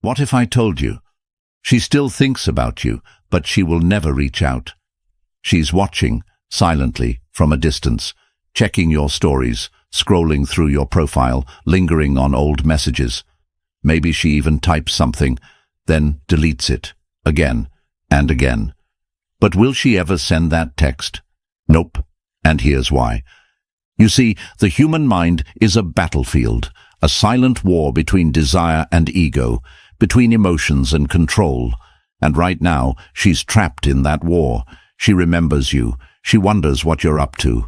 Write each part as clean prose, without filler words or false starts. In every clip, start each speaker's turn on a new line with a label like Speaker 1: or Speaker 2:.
Speaker 1: What if I told you? She still thinks about you, but she will never reach out. She's watching, silently, from a distance, checking your stories, scrolling through your profile, lingering on old messages. Maybe she even types something, then deletes it, again and again. But will she ever send that text? Nope. And here's why. You see, the human mind is a battlefield, a silent war between desire and ego, between emotions and control. And right now, she's trapped in that war. She remembers you. She wonders what you're up to.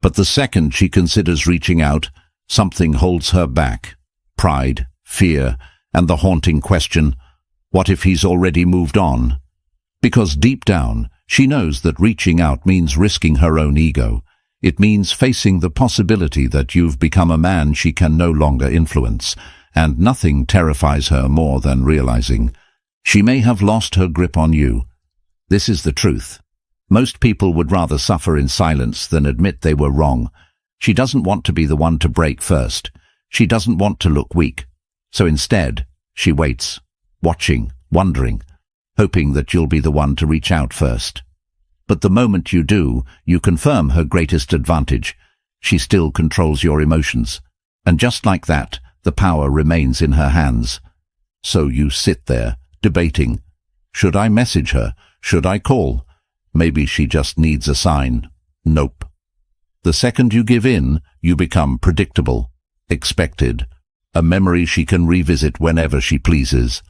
Speaker 1: But the second she considers reaching out, something holds her back. Pride, fear, and the haunting question, what if he's already moved on? Because deep down, she knows that reaching out means risking her own ego. It means facing the possibility that you've become a man she can no longer influence, and nothing terrifies her more than realizing she may have lost her grip on you. This is the truth. Most people would rather suffer in silence than admit they were wrong. She doesn't want to be the one to break first. She doesn't want to look weak. So instead, she waits, watching, wondering, hoping that you'll be the one to reach out first. But the moment you do, you confirm her greatest advantage. She still controls your emotions. And just like that, the power remains in her hands. So you sit there, debating. Should I message her? Should I call? Maybe she just needs a sign. Nope. The second you give in, you become predictable, expected, a memory she can revisit whenever she pleases.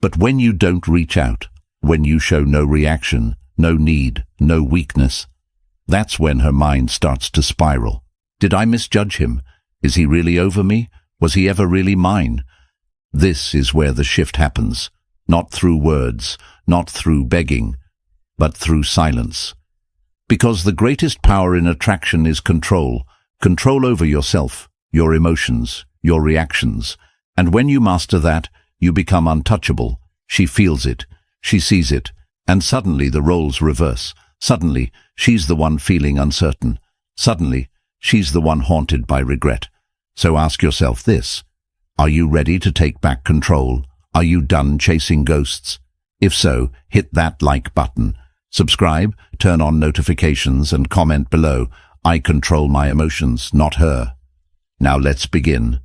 Speaker 1: But when you don't reach out, when you show no reaction, no need, no weakness, that's when her mind starts to spiral. Did I misjudge him? Is he really over me? Was he ever really mine? This is where the shift happens, not through words, not through begging, but through silence. Because the greatest power in attraction is control, control over yourself, your emotions, your reactions. And when you master that, you become untouchable. She feels it, she sees it, and suddenly the roles reverse. Suddenly, she's the one feeling uncertain. Suddenly, she's the one haunted by regret. So ask yourself this: are you ready to take back control? Are you done chasing ghosts? If so, hit that like button. Subscribe, turn on notifications, and comment below. I control my emotions, not her. Now let's begin.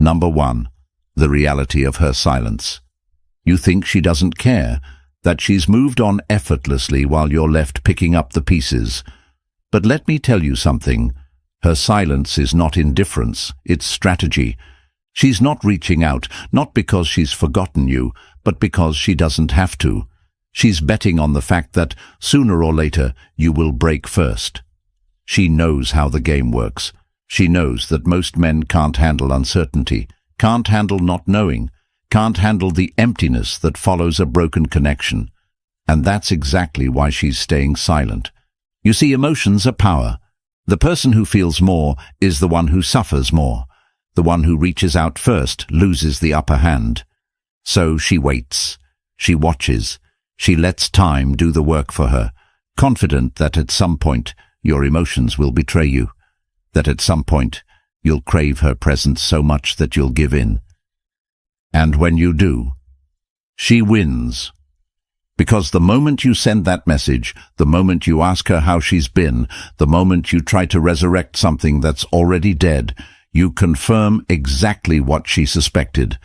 Speaker 1: Number 1. The reality of her silence. You think she doesn't care, that she's moved on effortlessly while you're left picking up the pieces. But let me tell you something. Her silence is not indifference, it's strategy. She's not reaching out, not because she's forgotten you, but because she doesn't have to. She's betting on the fact that, sooner or later, you will break first. She knows how the game works. She knows that most men can't handle uncertainty, can't handle not knowing, can't handle the emptiness that follows a broken connection. And that's exactly why she's staying silent. You see, emotions are power. The person who feels more is the one who suffers more. The one who reaches out first loses the upper hand. So she waits. She watches. She lets time do the work for her, confident that at some point your emotions will betray you, that at some point you'll crave her presence so much that you'll give in. And when you do, she wins. Because the moment you send that message, the moment you ask her how she's been, the moment you try to resurrect something that's already dead, you confirm exactly what she suspected,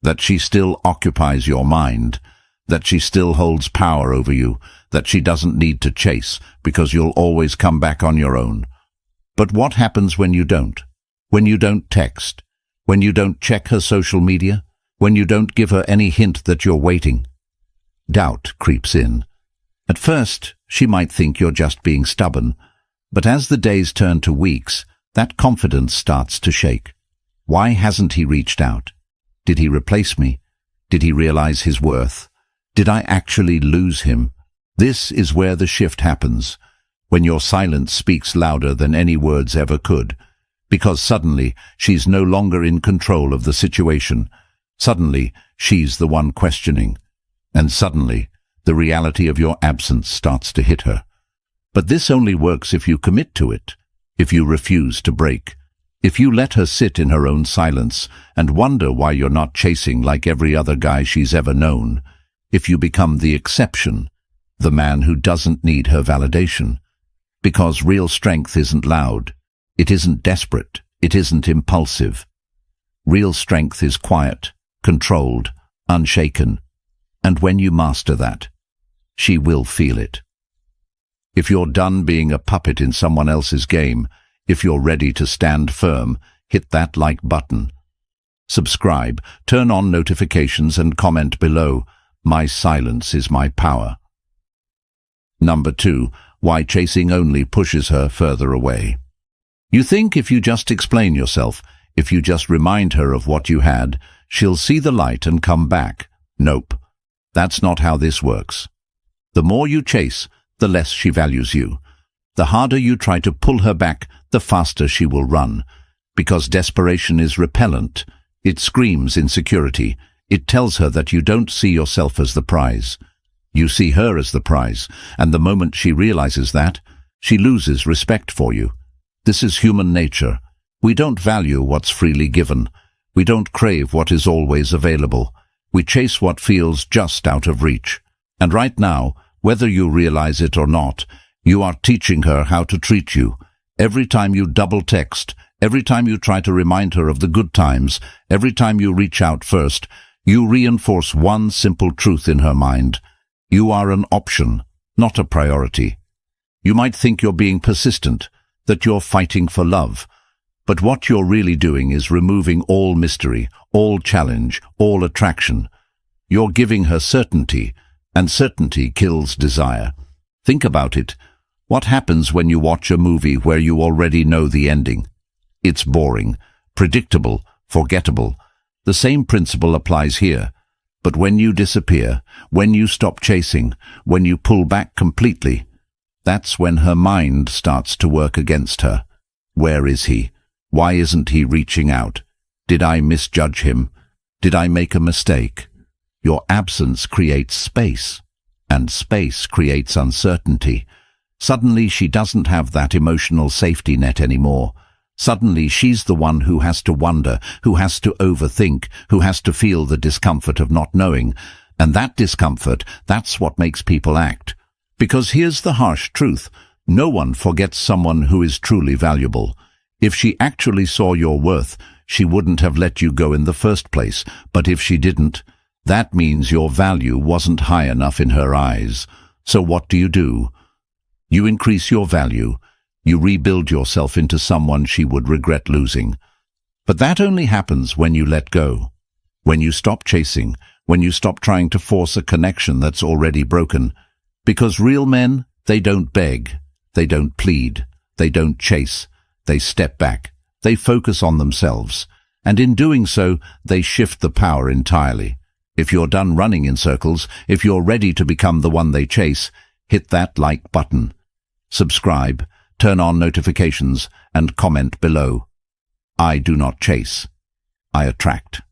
Speaker 1: that she still occupies your mind, that she still holds power over you, that she doesn't need to chase because you'll always come back on your own. But what happens when you don't? When you don't text? When you don't check her social media? When you don't give her any hint that you're waiting? Doubt creeps in. At first, she might think you're just being stubborn, but as the days turn to weeks, that confidence starts to shake. Why hasn't he reached out? Did he replace me? Did he realize his worth? Did I actually lose him? This is where the shift happens, when your silence speaks louder than any words ever could, because suddenly she's no longer in control of the situation. Suddenly, she's the one questioning. And suddenly, the reality of your absence starts to hit her. But this only works if you commit to it, if you refuse to break. If you let her sit in her own silence and wonder why you're not chasing like every other guy she's ever known, if you become the exception, the man who doesn't need her validation, because real strength isn't loud, it isn't desperate, it isn't impulsive. Real strength is quiet, controlled, unshaken, and when you master that, she will feel it. If you're done being a puppet in someone else's game, if you're ready to stand firm, hit that like button. Subscribe, turn on notifications and comment below. My silence is my power. Number 2. Why chasing only pushes her further away. You think if you just explain yourself, if you just remind her of what you had, she'll see the light and come back. Nope. That's not how this works. The more you chase, the less she values you. The harder you try to pull her back, the faster she will run. Because desperation is repellent. It screams insecurity. It tells her that you don't see yourself as the prize. You see her as the prize, and the moment she realizes that, she loses respect for you. This is human nature. We don't value what's freely given. We don't crave what is always available. We chase what feels just out of reach. And right now, whether you realize it or not, you are teaching her how to treat you. Every time you double text, every time you try to remind her of the good times, every time you reach out first, you reinforce one simple truth in her mind. You are an option, not a priority. You might think you're being persistent, that you're fighting for love. But what you're really doing is removing all mystery, all challenge, all attraction. You're giving her certainty, and certainty kills desire. Think about it. What happens when you watch a movie where you already know the ending? It's boring, predictable, forgettable. The same principle applies here. But when you disappear, when you stop chasing, when you pull back completely, that's when her mind starts to work against her. Where is he? Why isn't he reaching out? Did I misjudge him? Did I make a mistake? Your absence creates space, and space creates uncertainty. Suddenly she doesn't have that emotional safety net anymore. Suddenly she's the one who has to wonder, who has to overthink, who has to feel the discomfort of not knowing. And that discomfort, that's what makes people act. Because here's the harsh truth. No one forgets someone who is truly valuable. If she actually saw your worth, she wouldn't have let you go in the first place. But if she didn't, that means your value wasn't high enough in her eyes. So what do? You increase your value. You rebuild yourself into someone she would regret losing. But that only happens when you let go. When you stop chasing, when you stop trying to force a connection that's already broken. Because real men, they don't beg, they don't plead, they don't chase, they step back, they focus on themselves, and in doing so, they shift the power entirely. If you're done running in circles, if you're ready to become the one they chase, hit that like button. Subscribe, turn on notifications, and comment below. I do not chase, I attract.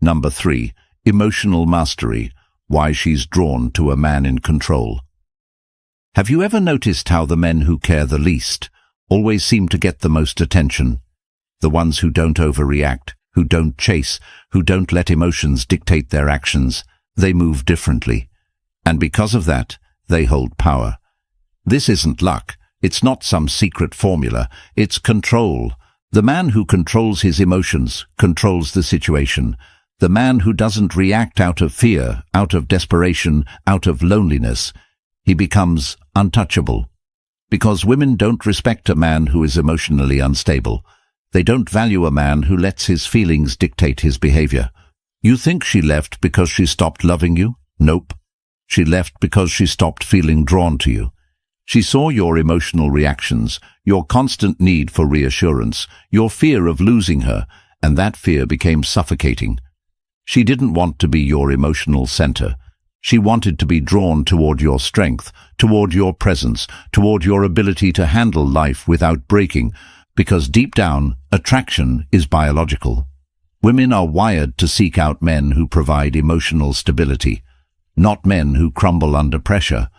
Speaker 1: Number 3. Emotional mastery. Why she's drawn to a man in control. Have you ever noticed how the men who care the least always seem to get the most attention? The ones who don't overreact, who don't chase, who don't let emotions dictate their actions, they move differently. And because of that, they hold power. This isn't luck. It's not some secret formula. It's control. The man who controls his emotions controls the situation. The man who doesn't react out of fear, out of desperation, out of loneliness, he becomes untouchable. Because women don't respect a man who is emotionally unstable. They don't value a man who lets his feelings dictate his behavior. You think she left because she stopped loving you? Nope. She left because she stopped feeling drawn to you. She saw your emotional reactions, your constant need for reassurance, your fear of losing her, and that fear became suffocating. She didn't want to be your emotional center. She wanted to be drawn toward your strength, toward your presence, toward your ability to handle life without breaking, because deep down, attraction is biological. Women are wired to seek out men who provide emotional stability, not men who crumble under pressure,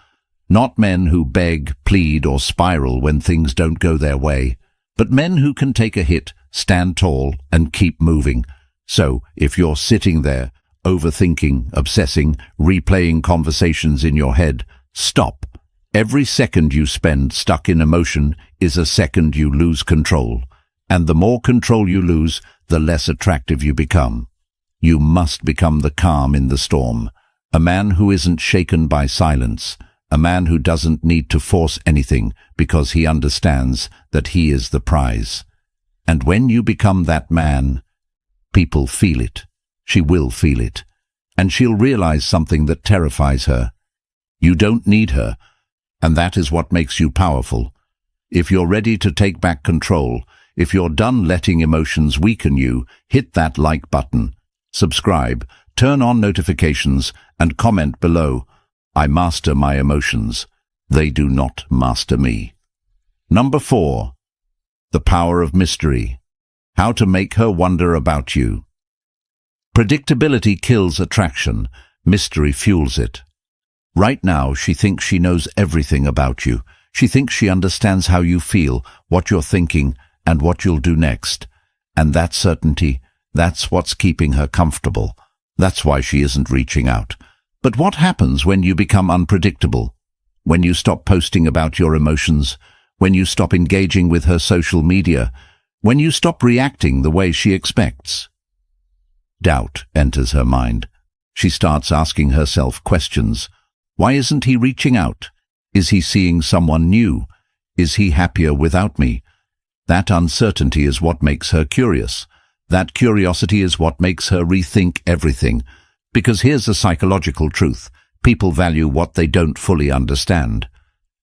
Speaker 1: not men who beg, plead, or spiral when things don't go their way, But men who can take a hit stand tall and keep moving. So, if you're sitting there, overthinking, obsessing, replaying conversations in your head, stop. Every second you spend stuck in emotion is a second you lose control. And the more control you lose, the less attractive you become. You must become the calm in the storm. A man who isn't shaken by silence. A man who doesn't need to force anything because he understands that he is the prize. And when you become that man, people feel it. She will feel it. And she'll realize something that terrifies her. You don't need her. And that is what makes you powerful. If you're ready to take back control, if you're done letting emotions weaken you, hit that like button, subscribe, turn on notifications, and comment below. I master my emotions. They do not master me. Number 4. The power of mystery. How to make her wonder about you. Predictability kills attraction. Mystery fuels it. Right now, she thinks she knows everything about you. She thinks she understands how you feel, what you're thinking, and what you'll do next. And that certainty, that's what's keeping her comfortable. That's why she isn't reaching out. But what happens when you become unpredictable? When you stop posting about your emotions? When you stop engaging with her social media? When you stop reacting the way she expects? Doubt enters her mind. She starts asking herself questions. Why isn't he reaching out? Is he seeing someone new? Is he happier without me? That uncertainty is what makes her curious. That curiosity is what makes her rethink everything. Because here's a psychological truth. People value what they don't fully understand.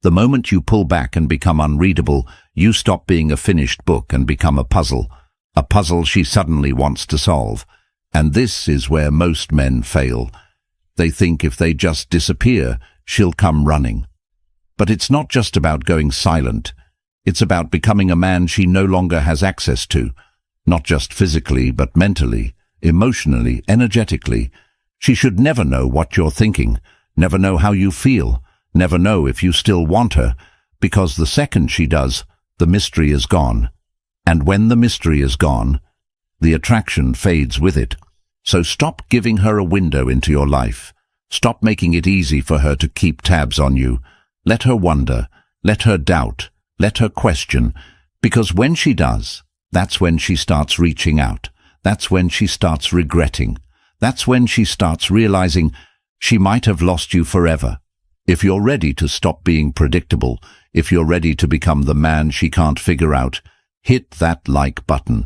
Speaker 1: The moment you pull back and become unreadable, you stop being a finished book and become a puzzle she suddenly wants to solve. And this is where most men fail. They think if they just disappear, she'll come running. But it's not just about going silent. It's about becoming a man she no longer has access to. Not just physically, but mentally, emotionally, energetically. She should never know what you're thinking, never know how you feel, never know if you still want her, because the second she does, the mystery is gone. And when the mystery is gone, the attraction fades with it. So stop giving her a window into your life. Stop making it easy for her to keep tabs on you. Let her wonder, let her doubt, let her question, because when she does, that's when she starts reaching out. That's when she starts regretting. That's when she starts realizing she might have lost you forever. If you're ready to stop being predictable, if you're ready to become the man she can't figure out, hit that like button,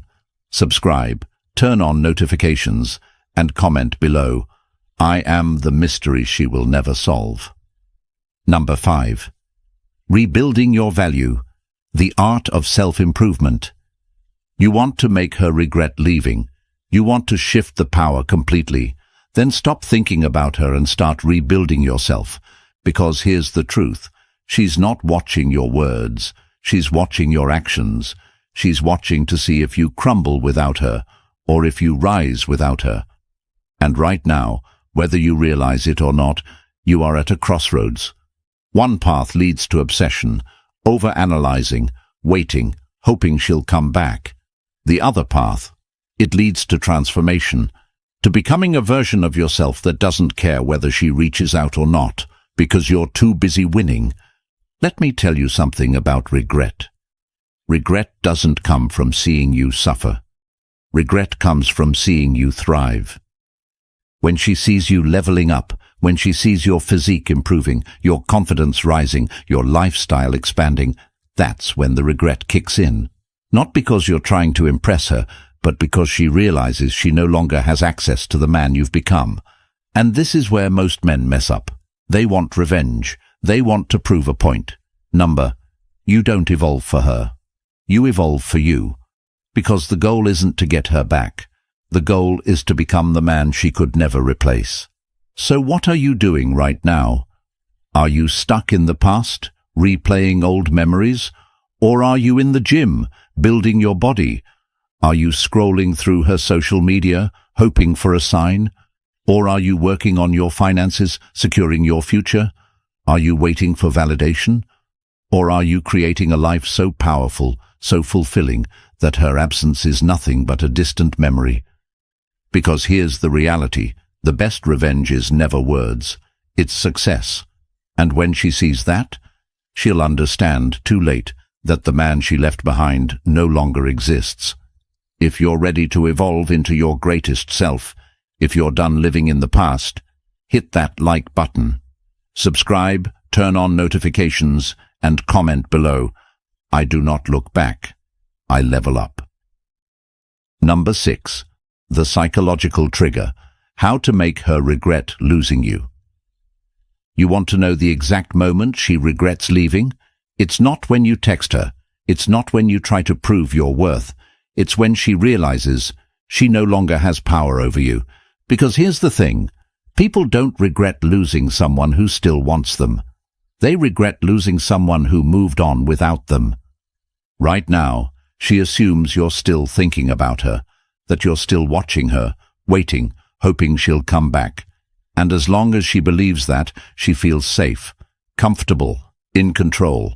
Speaker 1: subscribe, turn on notifications, and comment below. I am the mystery she will never solve. Number 5. Rebuilding your value. The art of self-improvement. You want to make her regret leaving. You want to shift the power completely. Then stop thinking about her and start rebuilding yourself. Because here's the truth. She's not watching your words. She's watching your actions. She's watching to see if you crumble without her, or if you rise without her. And right now, whether you realize it or not, you are at a crossroads. One path leads to obsession, overanalyzing, waiting, hoping she'll come back. The other path, it leads to transformation, to becoming a version of yourself that doesn't care whether she reaches out or not, because you're too busy winning. Let me tell you something about regret. Regret doesn't come from seeing you suffer. Regret comes from seeing you thrive. When she sees you leveling up, when she sees your physique improving, your confidence rising, your lifestyle expanding, that's when the regret kicks in. Not because you're trying to impress her, but because she realizes she no longer has access to the man you've become. And this is where most men mess up. They want revenge. They want to prove a point. You don't evolve for her. You evolve for you. Because the goal isn't to get her back. The goal is to become the man she could never replace. So what are you doing right now? Are you stuck in the past, replaying old memories? Or are you in the gym, building your body? Are you scrolling through her social media, hoping for a sign? Or are you working on your finances, securing your future? Are you waiting for validation? Or are you creating a life so powerful, so fulfilling that her absence is nothing but a distant memory. Because here's the reality, the best revenge is never words, it's success. And when she sees that, she'll understand, too late, that the man she left behind no longer exists. If you're ready to evolve into your greatest self, if you're done living in the past, hit that like button. Subscribe, turn on notifications, and comment below. I do not look back. I level up. Number 6. The psychological trigger. How to make her regret losing you. You want to know the exact moment she regrets leaving? It's not when you text her. It's not when you try to prove your worth. It's when she realizes she no longer has power over you. Because here's the thing. People don't regret losing someone who still wants them. They regret losing someone who moved on without them. Right now, she assumes you're still thinking about her, that you're still watching her, waiting, hoping she'll come back. And as long as she believes that, she feels safe, comfortable, in control.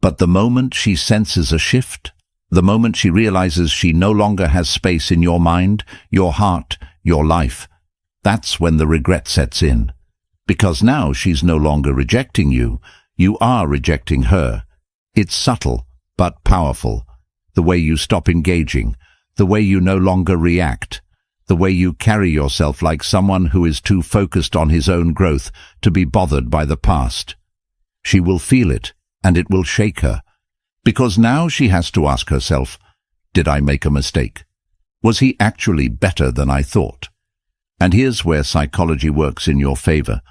Speaker 1: But the moment she senses a shift, the moment she realizes she no longer has space in your mind, your heart, your life, that's when the regret sets in. Because now she's no longer rejecting you, you are rejecting her. It's subtle, but powerful. The way you stop engaging, the way you no longer react, the way you carry yourself like someone who is too focused on his own growth to be bothered by the past. She will feel it, and it will shake her. Because now she has to ask herself, did I make a mistake? Was he actually better than I thought? And here's where psychology works in your favor.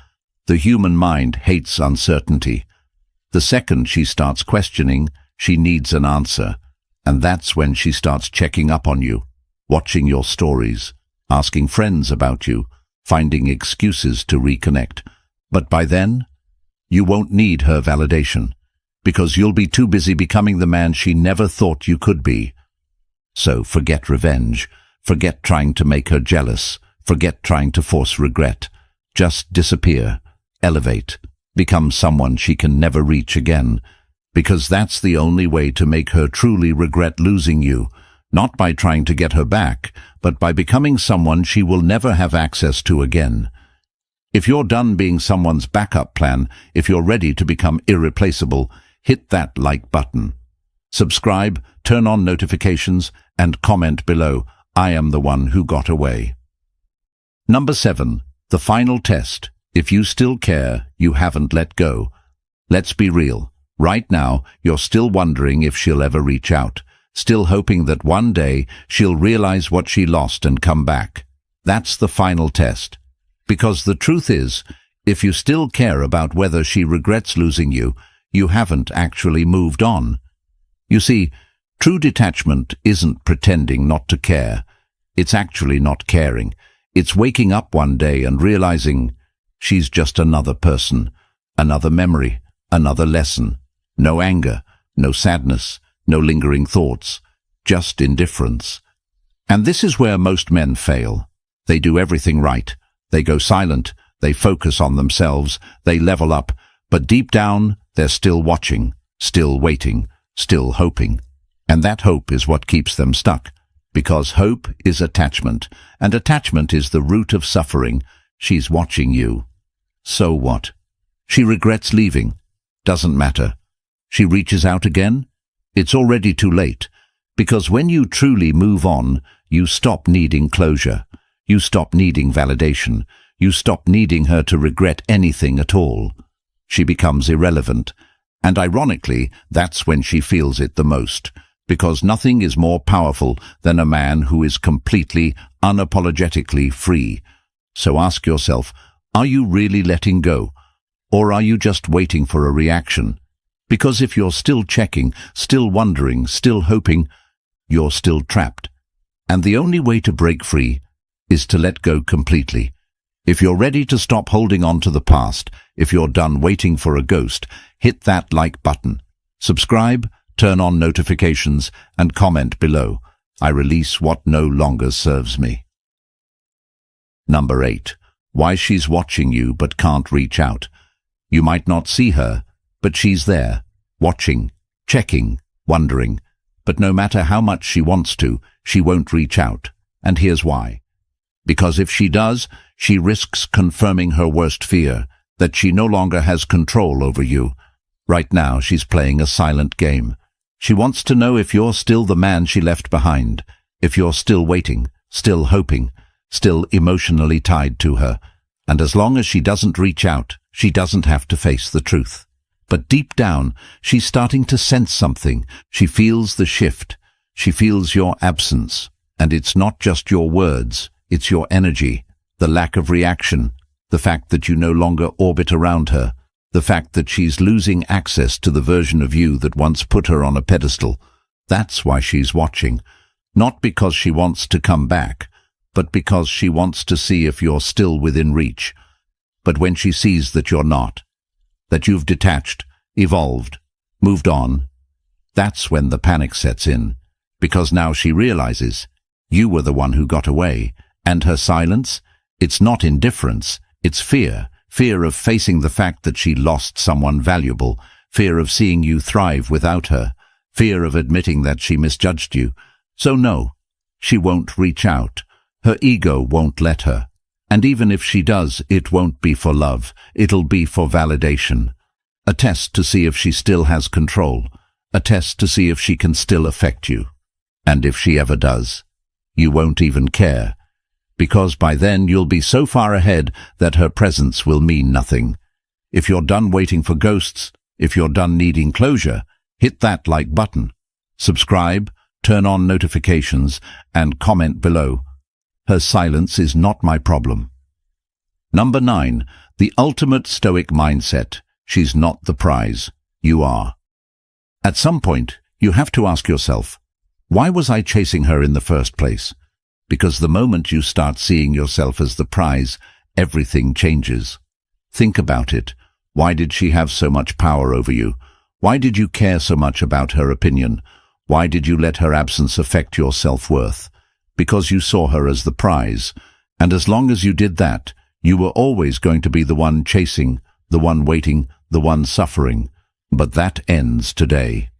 Speaker 1: The human mind hates uncertainty. The second she starts questioning, she needs an answer. And that's when she starts checking up on you, watching your stories, asking friends about you, finding excuses to reconnect. But by then, you won't need her validation, because you'll be too busy becoming the man she never thought you could be. So forget revenge, forget trying to make her jealous, forget trying to force regret. Just disappear, elevate, become someone she can never reach again, because that's the only way to make her truly regret losing you, not by trying to get her back, but by becoming someone she will never have access to again. If you're done being someone's backup plan, if you're ready to become irreplaceable, hit that like button. Subscribe, turn on notifications, and comment below. I am the one who got away. Number 7. The final test. If you still care, you haven't let go. Let's be real. Right now, you're still wondering if she'll ever reach out, still hoping that one day she'll realize what she lost and come back. That's the final test. Because the truth is, if you still care about whether she regrets losing you, you haven't actually moved on. You see, true detachment isn't pretending not to care. It's actually not caring. It's waking up one day and realizing she's just another person, another memory, another lesson. No anger, no sadness, no lingering thoughts, just indifference. And this is where most men fail. They do everything right. They go silent, they focus on themselves, they level up, but deep down, they're still watching, still waiting, still hoping. And that hope is what keeps them stuck. Because hope is attachment, and attachment is the root of suffering. She's watching you. So what? She regrets leaving. Doesn't matter. She reaches out again? It's already too late. Because when you truly move on, you stop needing closure. You stop needing validation. You stop needing her to regret anything at all. She becomes irrelevant. And ironically, that's when she feels it the most. Because nothing is more powerful than a man who is completely, unapologetically free. So ask yourself, are you really letting go? Or are you just waiting for a reaction? Because if you're still checking, still wondering, still hoping, you're still trapped. And the only way to break free is to let go completely. If you're ready to stop holding on to the past, if you're done waiting for a ghost, hit that like button. Subscribe, turn on notifications, and comment below. I release what no longer serves me. Number 8. Why she's watching you but can't reach out. You might not see her, but she's there, watching, checking, wondering. but no matter how much she wants to, she won't reach out. And here's why. Because if she does, she risks confirming her worst fear, that she no longer has control over you. Right now, she's playing a silent game. She wants to know if you're still the man she left behind, if you're still waiting, still hoping, still emotionally tied to her. And as long as she doesn't reach out, she doesn't have to face the truth. But deep down, she's starting to sense something. She feels the shift. She feels your absence. And it's not just your words, it's your energy, the lack of reaction, the fact that you no longer orbit around her, the fact that she's losing access to the version of you that once put her on a pedestal. That's why she's watching. Not because she wants to come back, but because she wants to see if you're still within reach. But when she sees that you're not, that you've detached, evolved, moved on, that's when the panic sets in, because now she realizes you were the one who got away, and her silence, it's not indifference, it's fear. Fear of facing the fact that she lost someone valuable, fear of seeing you thrive without her, fear of admitting that she misjudged you. So no, she won't reach out. Her ego won't let her. And even if she does, it won't be for love. It'll be for validation. A test to see if she still has control. A test to see if she can still affect you. And if she ever does, you won't even care. Because by then you'll be so far ahead that her presence will mean nothing. If you're done waiting for ghosts, if you're done needing closure, hit that like button. Subscribe, turn on notifications, and comment below. Her silence is not my problem. Number 9. The ultimate Stoic mindset. She's not the prize. You are. At some point, you have to ask yourself, why was I chasing her in the first place? Because the moment you start seeing yourself as the prize, everything changes. Think about it. Why did she have so much power over you? Why did you care so much about her opinion? Why did you let her absence affect your self-worth? Because you saw her as the prize. And as long as you did that, you were always going to be the one chasing, the one waiting, the one suffering. But that ends today.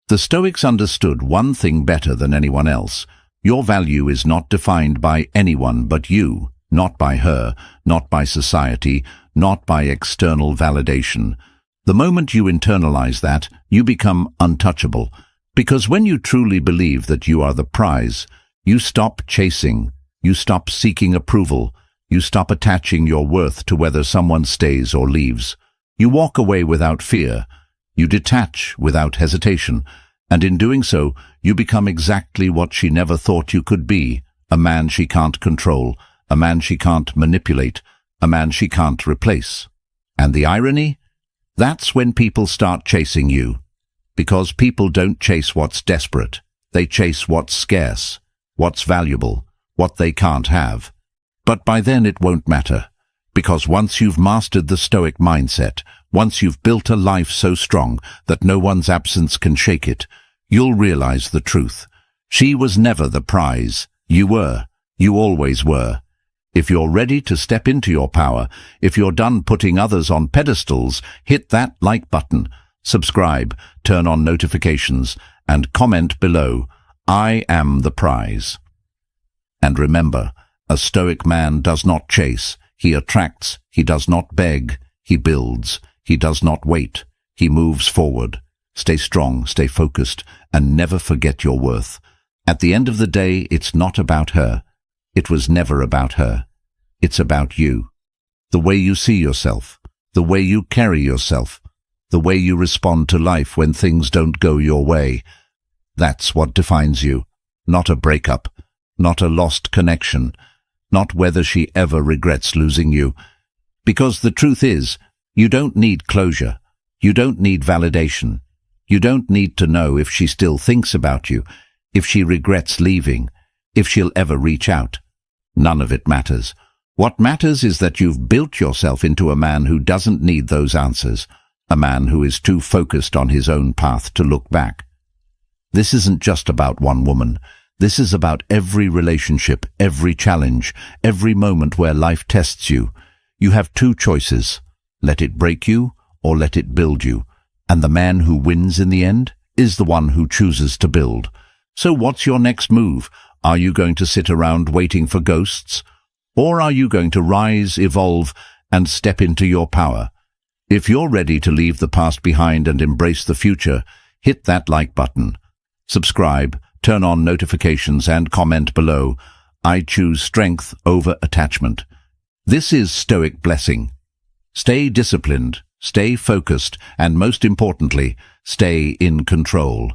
Speaker 1: The Stoics understood one thing better than anyone else. Your value is not defined by anyone but you, not by her, not by society, not by external validation. The moment you internalize that, you become untouchable. Because when you truly believe that you are the prize, you stop chasing, you stop seeking approval, you stop attaching your worth to whether someone stays or leaves. You walk away without fear, you detach without hesitation, and in doing so, you become exactly what she never thought you could be, a man she can't control, a man she can't manipulate, a man she can't replace. And the irony? That's when people start chasing you. Because people don't chase what's desperate, they chase what's scarce, what's valuable, what they can't have. But by then it won't matter, because once you've mastered the Stoic mindset, once you've built a life so strong that no one's absence can shake it, you'll realize the truth. She was never the prize. You were. You always were. If you're ready to step into your power, if you're done putting others on pedestals, hit that like button, subscribe, turn on notifications, and comment below, I am the prize. And remember, a Stoic man does not chase, he attracts, he does not beg, he builds, he does not wait, he moves forward. Stay strong, stay focused, and never forget your worth. At the end of the day, it's not about her. It was never about her. It's about you. The way you see yourself, the way you carry yourself, the way you respond to life when things don't go your way. That's what defines you. Not a breakup, not a lost connection, not whether she ever regrets losing you. Because the truth is, you don't need closure. You don't need validation. You don't need to know if she still thinks about you, if she regrets leaving, if she'll ever reach out. None of it matters. What matters is that you've built yourself into a man who doesn't need those answers, a man who is too focused on his own path to look back. This isn't just about one woman. This is about every relationship, every challenge, every moment where life tests you. You have two choices. Let it break you or let it build you. And the man who wins in the end is the one who chooses to build. So what's your next move? Are you going to sit around waiting for ghosts? Or are you going to rise, evolve, and step into your power? If you're ready to leave the past behind and embrace the future, hit that like button. Subscribe, turn on notifications, and comment below. I choose strength over attachment. This is Stoic Blessing. Stay disciplined, stay focused, and most importantly, stay in control.